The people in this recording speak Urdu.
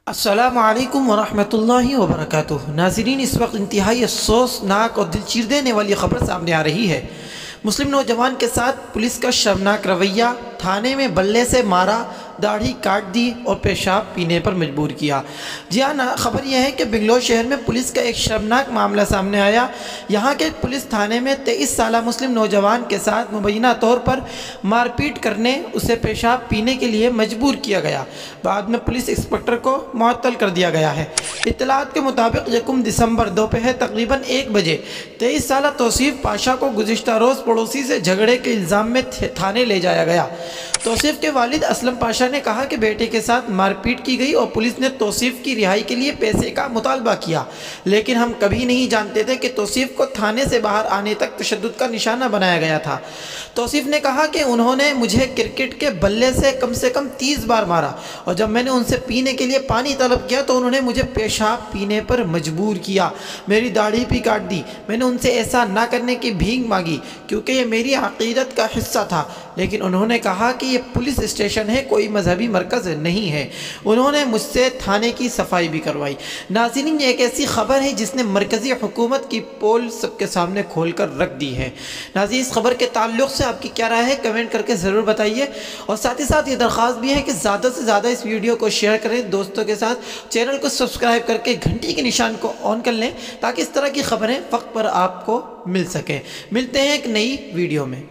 السلام علیکم ورحمۃ اللہ وبرکاتہ۔ ناظرین، اس وقت انتہائی افسوسناک اور دل چیر دینے والی خبر سامنے آ رہی ہے۔ مسلم نوجوان کے ساتھ پولیس کا شرمناک رویہ، تھانے میں بلے سے مارا، داڑھی کاٹ دی اور پیشاب پینے پر مجبور کیا۔ جی ہاں، خبر یہ ہے کہ بنگلور شہر میں پولیس کا ایک شرمناک معاملہ سامنے آیا۔ یہاں کے پولیس تھانے میں 23 سالہ مسلم نوجوان کے ساتھ مبینہ طور پر مار پیٹ کرنے، اسے پیشاب پینے کے لیے مجبور کیا گیا۔ بعد میں پولیس انسپکٹر کو معطل کر دیا گیا ہے۔ اطلاعات کے مطابق 1 دسمبر دوپہر تقریباً 1 بجے 23 سالہ توصیف پاشا کو گزشتہ روز پڑوسی سے جھگڑے کے الزام میں تھانے لے جایا گیا۔ توصیف کے والد اسلم پاشا نے کہا کہ بیٹے کے ساتھ مار پیٹ کی گئی اور پولیس نے توصیف کی رہائی کے لیے پیسے کا مطالبہ کیا، لیکن ہم کبھی نہیں جانتے تھے کہ توصیف کو تھانے سے باہر آنے تک تشدد کا نشانہ بنایا گیا تھا۔ توصیف نے کہا کہ انہوں نے مجھے کرکٹ کے بلے سے کم 30 بار مارا، اور جب میں نے ان سے پینے کے لیے پانی طلب کیا تو انہوں نے مجھے پیشاب پینے پر مجبور کیا، میری داڑھی بھی کاٹ دی۔ میں نے ان سے ایسا نہ کرنے کی بھیک مانگی کیونکہ یہ میری عقیدت کا حصہ تھا، لیکن انہوں نے کہا کہ یہ پولیس اسٹیشن ہے، کوئی مذہبی مرکز نہیں ہے۔ انہوں نے مجھ سے تھانے کی صفائی بھی کروائی۔ ناظرین، یہ ایک ایسی خبر ہے جس نے مرکزی حکومت کی پول سب کے سامنے کھول کر رکھ دی ہے۔ ناظرین، اس خبر کے تعلق سے آپ کی کیا رائے ہے، کمنٹ کر کے ضرور بتائیے، اور ساتھ ہی ساتھ یہ درخواست بھی ہے کہ زیادہ سے زیادہ اس ویڈیو کو شیئر کریں دوستوں کے ساتھ، چینل کو سبسکرائب کر کے گھنٹی کے نشان کو آن کر لیں تاکہ اس طرح کی خبریں وقت پر آپ کو مل سکیں۔ ملتے ہیں ایک نئی ویڈیو میں۔